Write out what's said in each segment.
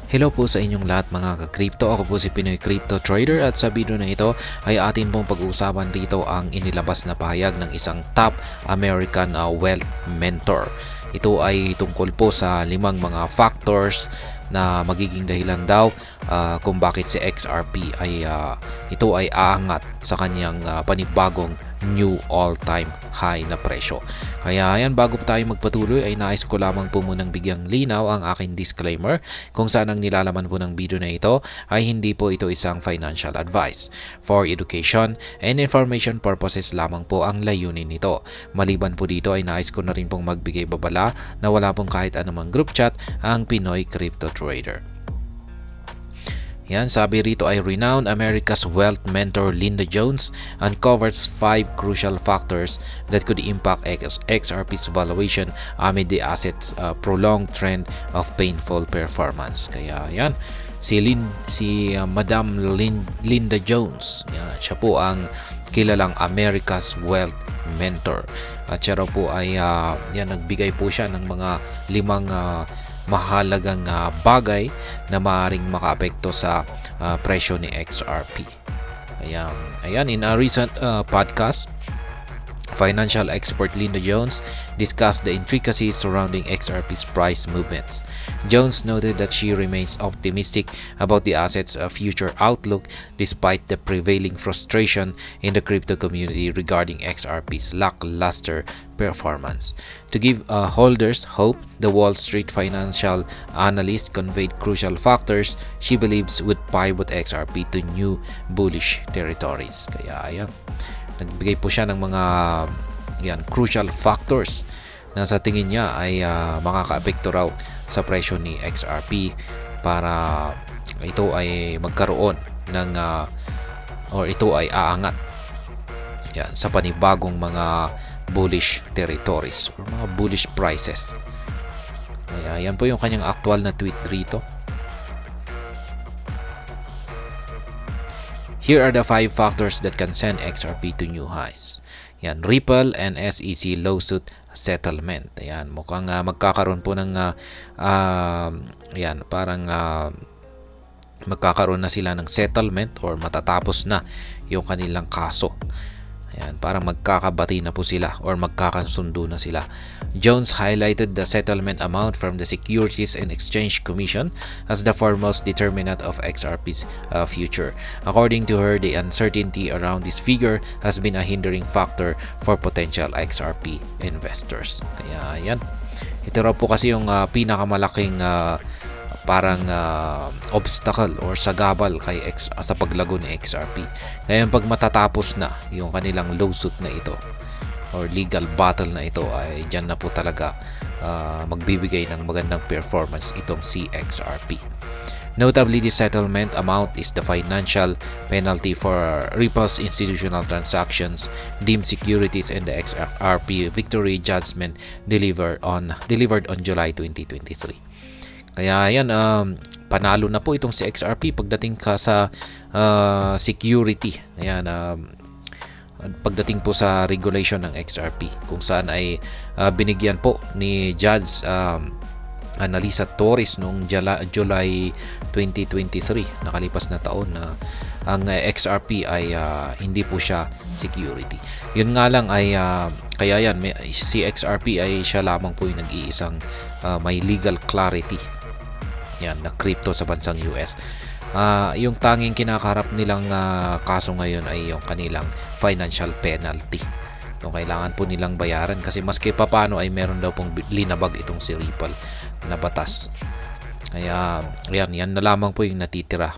Hello po sa inyong lahat mga ka-crypto. Ako po si Pinoy Crypto Trader at sa video na ito ay atin pong pag-uusapan dito ang inilabas na pahayag ng isang top American wealth mentor. Ito ay tungkol po sa 5 mga factors na magiging dahilan daw kung bakit si XRP ay ito ay aangat sa kanyang panibagong new all-time high na presyo. Kaya yan, bago tayo magpatuloy ay nais ko lamang po munang bigyang linaw ang aking disclaimer kung saan ang nilalaman po ng video na ito ay hindi po ito isang financial advice. For education and information purposes lamang po ang layunin nito. Maliban po dito ay nais ko na rin pong magbigay babala na wala pong kahit anumang group chat ang Pinoy Crypto Trader. Yan, sabi rito ay renowned America's wealth mentor Linda Jones uncovers 5 crucial factors that could impact XRP's valuation amid the asset's prolonged trend of painful performance. Kaya yan, si Madam Linda Jones, yan, siya po ang kilalang America's wealth mentor. At siya raw po ay yan, nagbigay po siya ng mga 5 mahalagang bagay na maaaring makaapekto sa presyo ni XRP. Ayan, in a recent podcast, financial expert Linda Jones discussed the intricacies surrounding XRP's price movements. Jones noted that she remains optimistic about the asset's future outlook despite the prevailing frustration in the crypto community regarding XRP's lackluster performance. To give holders hope, the Wall Street financial analyst conveyed crucial factors she believes would pivot XRP to new bullish territories. Kaya ayan, nagbigay po siya ng mga crucial factors na sa tingin niya ay makakaapekto raw sa presyo ni XRP para ito ay magkaroon ng or ito ay aangat sa panibagong mga bullish territories or mga bullish prices. Yan po yung kanyang actual na tweet rito. Here are the 5 factors that can send XRP to new highs. Yan, Ripple and SEC lawsuit settlement. Ayan, mukhang magkakaroon po ng magkakaroon na sila ng settlement or matatapos na yung kanilang kaso. Ayan, parang magkakabati na po sila or magkakasundo na sila. Jones highlighted the settlement amount from the Securities and Exchange Commission as the foremost determinant of XRP's future. According to her, the uncertainty around this figure has been a hindering factor for potential XRP investors. Kaya yan, ito raw po kasi yung pinakamalaking parang obstacle or sagabal kay sa paglago ni XRP. Kaya pag matatapos na yung kanilang lawsuit na ito or legal battle na ito, ay dyan na po talaga magbibigay ng magandang performance itong si XRP. Notably, the settlement amount is the financial penalty for Ripple's institutional transactions, deemed securities, and the XRP victory judgment delivered on July 2023. Kaya yan, panalo na po itong si XRP pagdating ka sa security. Ayan, pagdating po sa regulation ng XRP, kung saan ay binigyan po ni Judge Analisa Torres noong July 2023, nakalipas na taon, na ang XRP ay hindi po siya security. Yun nga lang ay kaya yan, si XRP ay siya lamang po yung nag-iisang may legal clarity na crypto sa bansang US. Yung tanging kinakaharap nilang kaso ngayon ay yung kanilang financial penalty. Yung kailangan po nilang bayaran kasi maski papaano ay meron daw pong linabag itong si Ripple na batas. Kaya yan na lamang po yung natitira.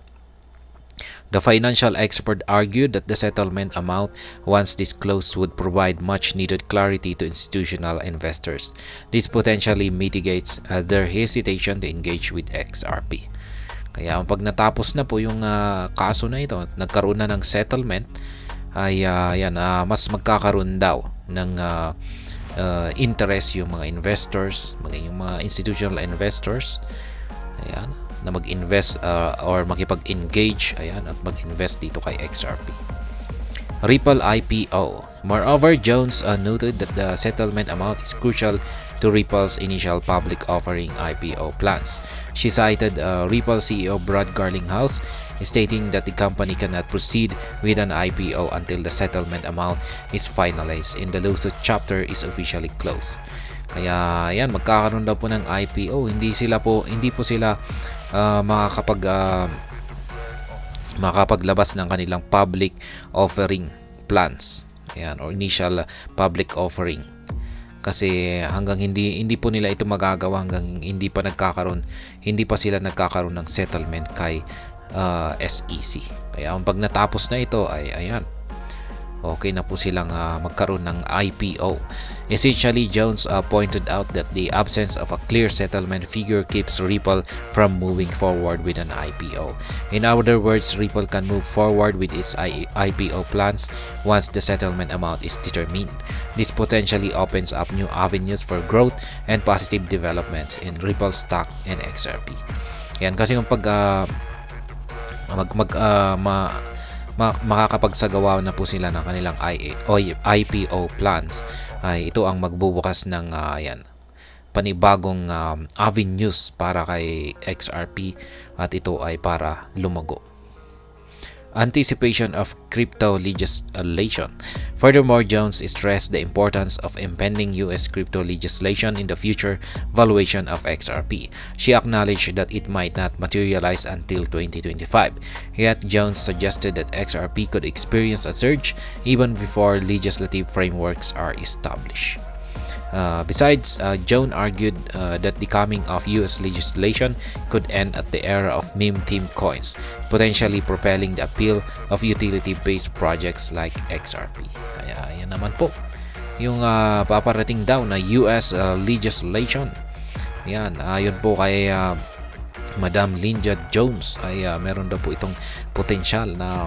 The financial expert argued that the settlement amount, once disclosed, would provide much-needed clarity to institutional investors. This potentially mitigates their hesitation to engage with XRP. Kaya pag natapos na po yung kaso na ito, nagkaroon na ng settlement, ay mas magkakaroon daw ng interest yung mga investors, yung mga institutional investors. Ayan, na mag-invest or makipag-engage at mag-invest dito kay XRP. Ripple IPO. Moreover, Jones noted that the settlement amount is crucial to Ripple's initial public offering IPO plans. She cited Ripple CEO Brad Garlinghouse, stating that the company cannot proceed with an IPO until the settlement amount is finalized and the lawsuit chapter is officially closed. Kaya yan, magkakaroon daw po ng IPO. Hindi po sila makapaglabas ng kanilang public offering plans. Ayan, or initial public offering. Kasi hanggang hindi po nila ito magagawa hanggang hindi pa sila nagkakaroon ng settlement kay SEC. Kaya pag natapos na ito ay ayan, okay na po silang magkaroon ng IPO. Essentially, Jones pointed out that the absence of a clear settlement figure keeps Ripple from moving forward with an IPO. In other words, Ripple can move forward with its IPO plans once the settlement amount is determined. This potentially opens up new avenues for growth and positive developments in Ripple stock and XRP. Yan, kasi yung makakapagsagawa na po sila ng kanilang IPO plans, ay ito ang magbubukas ng panibagong avenues para kay XRP at ito ay para lumago. Anticipation of crypto legislation. Furthermore, Jones stressed the importance of impending U.S. crypto legislation in the future valuation of XRP. She acknowledged that it might not materialize until 2025. Yet, Jones suggested that XRP could experience a surge even before legislative frameworks are established. Besides, Jones argued that the coming of US legislation could end at the era of meme themed coins, potentially propelling the appeal of utility-based projects like XRP. Kaya yan naman po yung paparating daw na US legislation. Yan, ayon po kay Madam Linda Jones ay meron daw po itong potensyal na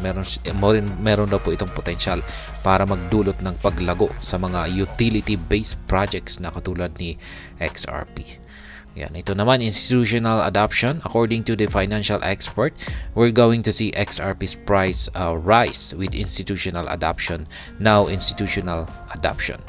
meron daw po itong potensyal para magdulot ng paglago sa mga utility-based projects na katulad ni XRP. Yan, ito naman institutional adoption. According to the financial expert, we're going to see XRP's price rise with institutional adoption. Now, institutional adoption.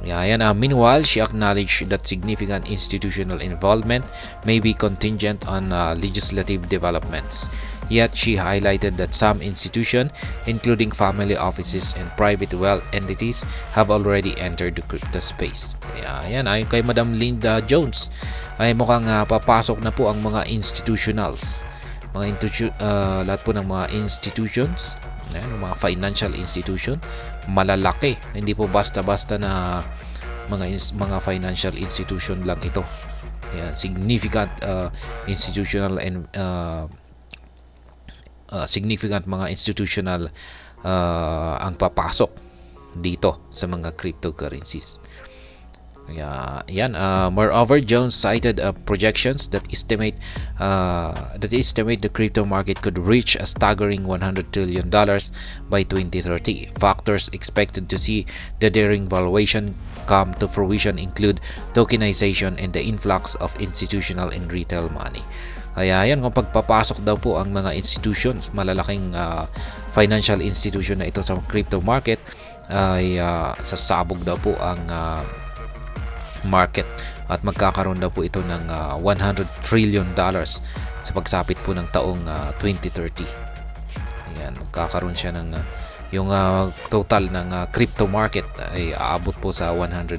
Meanwhile, she acknowledged that significant institutional involvement may be contingent on legislative developments. Yet, she highlighted that some institutions, including family offices and private wealth entities, have already entered the crypto space. Ayon kay Madam Linda Jones, ay mukhang papasok na po ang mga institutionals. Lahat po ng mga institutions, mga financial institution, malalaki. Hindi po basta-basta na mga financial institution lang ito. Significant institutional and significant mga institutional ang papasok dito sa mga cryptocurrencies. Moreover, Jones cited projections that estimate the crypto market could reach a staggering $100 trillion by 2030. Factors expected to see the daring valuation come to fruition include tokenization and the influx of institutional and retail money. Kaya yan, kung pagpapasok daw po ang mga institutions, malalaking financial institution na ito sa crypto market, ay sasabog daw po ang market at magkakaroon daw po ito ng $100 trillion sa pagsapit po ng taong 2030. Ayan, magkakaroon siya ng yung total ng crypto market ay aabot po sa 100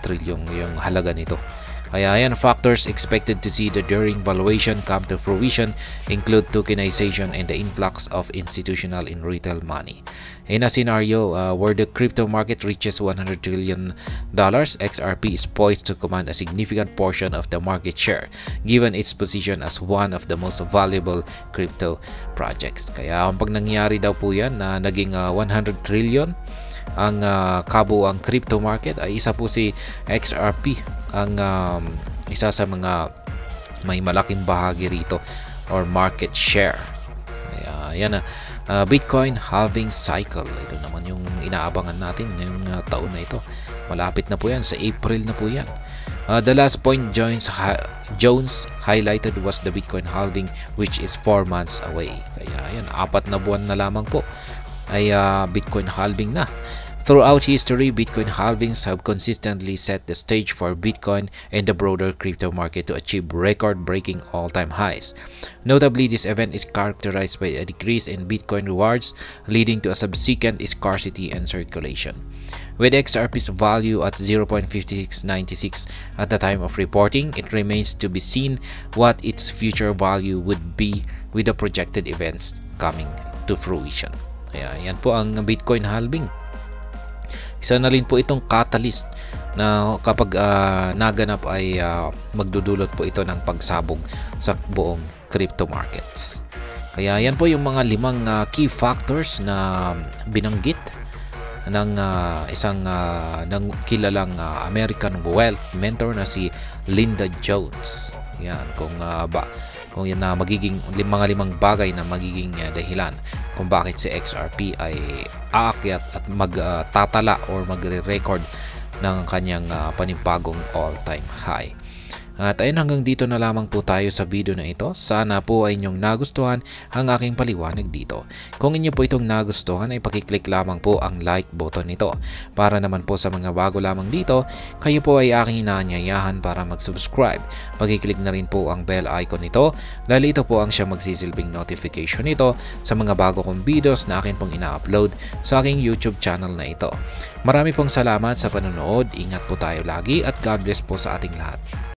trillion yung halaga nito. Kaya yan, factors expected to see the daring valuation come to fruition include tokenization and the influx of institutional and retail money. In a scenario where the crypto market reaches $100 trillion, XRP is poised to command a significant portion of the market share given its position as one of the most valuable crypto projects. Kaya pag nangyari daw po yan na naging 100 trillion ang kabuuang crypto market, ay isa po si XRP ang isa sa mga may malaking bahagi rito or market share. Kaya yan Bitcoin halving cycle, ito naman yung inaabangan natin ngayong taon na ito. Malapit na po yan, sa April na po yan. The last point Jones highlighted was the Bitcoin halving, which is 4 months away. Kaya yan, 4 na buwan na lamang po ay Bitcoin halving na. Throughout history, Bitcoin halvings have consistently set the stage for Bitcoin and the broader crypto market to achieve record-breaking all-time highs. Notably, this event is characterized by a decrease in Bitcoin rewards, leading to a subsequent scarcity and circulation. With XRP's value at 0.5696 at the time of reporting, it remains to be seen what its future value would be with the projected events coming to fruition. Kaya yan po ang Bitcoin halving. Isa na rin po itong catalyst na kapag naganap ay magdudulot po ito ng pagsabog sa buong crypto markets. Kaya yan po yung mga 5 key factors na binanggit ng isang ng kilalang American wealth mentor na si Linda Jones. Yan, kung yan na magiging mga 5 bagay na magiging dahilan kung bakit si XRP ay aakyat at magtatala or magre-record ng kanyang panibagong all-time high. At ayun, hanggang dito na lamang po tayo sa video na ito. Sana po ay inyong nagustuhan ang aking paliwanag dito. Kung inyo po itong nagustuhan ay pakiclick lamang po ang like button nito. Para naman po sa mga bago lamang dito, kayo po ay aking inaanyayahan para mag-subscribe. Pakiclick na rin po ang bell icon nito dahil ito po ang siyang magsisilbing notification nito sa mga bago kong videos na akin pong ina-upload sa aking YouTube channel na ito. Marami pong salamat sa panonood. Ingat po tayo lagi at God bless po sa ating lahat.